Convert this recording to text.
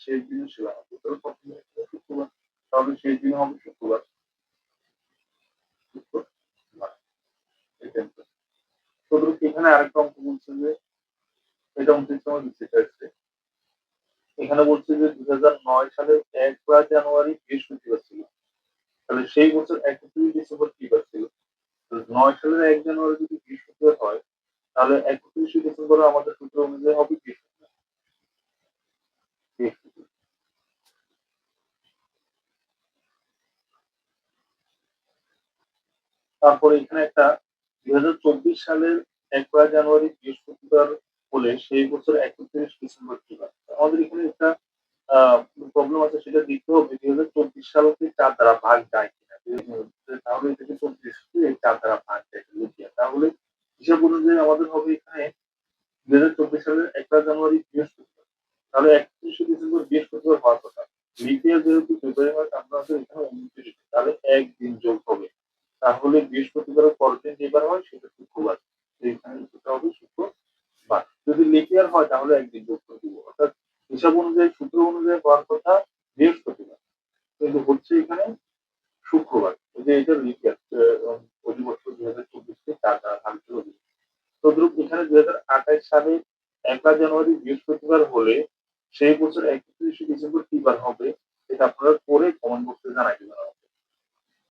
শেষ দিনও ছিল না। তাহলে প্রথম দিন ছিল শুক্রবার। তাহলে শেষ দিন হবে শুক্রবার। শুক্রবার। এটাই তো। তদ্রুপ এখানে আরেকটা অঙ্ক বলছে যে এটা ২৯ তম বিসিতে আসছে। এখানে বলছে যে ২০০৯ সালের ১ জানুয়ারি বৃহস্পতিবার ছিল। তাহলে সেই বছর ৩১ ডিসেম্বর কি বার ছিল? ৯ সালের ১ জানুয়ারি যদি বৃহস্পতিবার হয়, তাহলে ৩১ ডিসেম্বরে আমাদের সূত্র অনুযায়ী হবে বৃহস্পতিবার। বৃহস্পতিবার। তারপরে এখানে একটা ২০২৪ সালের ১ জানুয়ারি বৃহস্পতিবার হলে সেই বছর ৩১ ডিসেম্বর কি বার? আমাদের এখানে একটা আ প্রবলেম আছে সেটা দেখতে হবে ২০২৪ সালকে ৪ দ্বারা ভাগ যায় কিনা। তাহলে এটাকে ২৪ কে ৪ দ্বারা ভাগ যায় লিখিয়া। তাহলে হিসাব অনুযায়ী আমাদের হবে এখানে ২০২৪ সালের ১ জানুয়ারি বৃহস্পতিবার। তাহলে ৩১ ডিসেম্বর বৃহস্পতিবার হওয়ার কথা। লিপ ইয়ার যেহেতু ফেব্রুয়ারি মাস আপনাদের এখানে ২৯ তাহলে ১ দিন যোগ হবে। তাহলে বৃহস্পতিবারের পরের দিন যেবার হয় সেটা শুক্রবার। এখানে সেটা হবে শুক্রবার। যদি লিপ ইয়ার হয় তাহলে ১ দিন যোগ করে দিব। অর্থাৎ হিসাব অনুযায়ী সূত্র অনুযায়ী হওয়ার কথা বৃহস্পতিবার। কিন্তু হচ্ছে এখানে শুক্রবার। এই যে এটা লিপ ইয়ার অধিবর্ষ ২০২৪ কে ৪ দ্বারা ভাগ করে দিই। তদ্রুপ এখানে ২০২৮ সালে ১ জানুয়ারি বৃহস্পতিবার হলে সেই বছর ৩১ ডিসেম্বর কি বার হবে এটা আপনারা